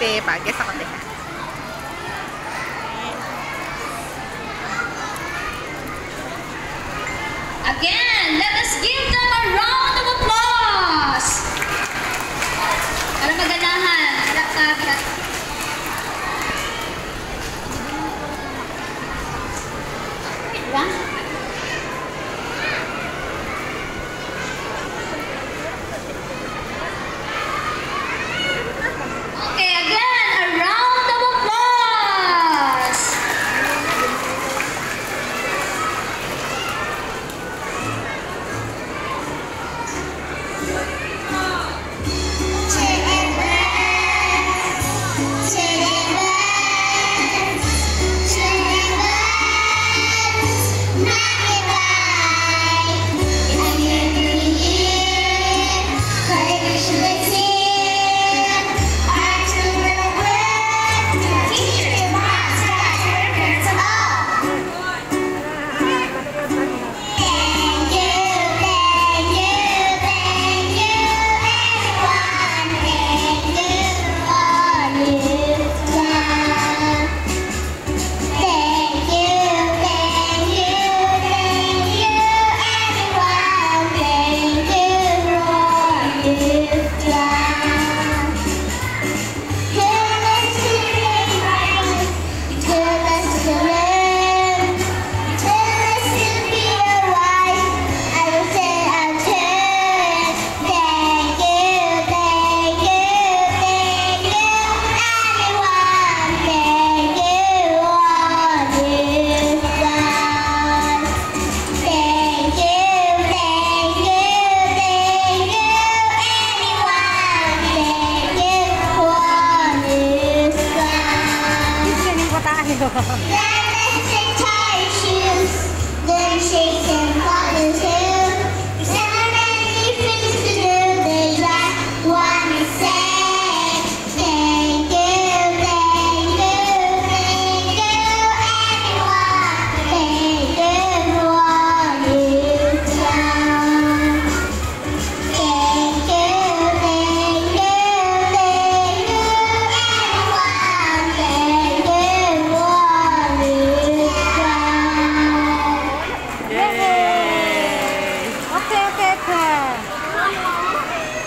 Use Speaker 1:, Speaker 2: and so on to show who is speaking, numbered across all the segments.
Speaker 1: Te, pages ako te.
Speaker 2: Again, let us give them a round of applause. Para maganahan. Okay, again, a round of applause.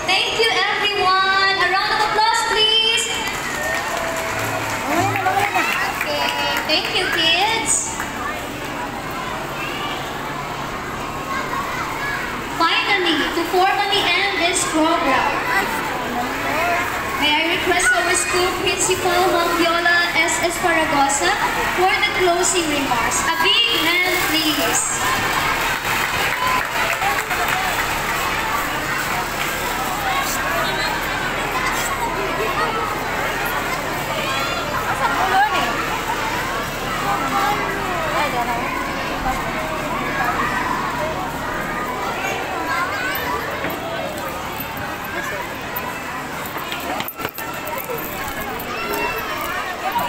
Speaker 2: Thank you, everyone. A round of applause, please. Okay, thank you, kids. Finally, to formally end this program, may I request our school principal, Ma'am Viola S. Esparagosa, for the closing remarks. A big hand, please.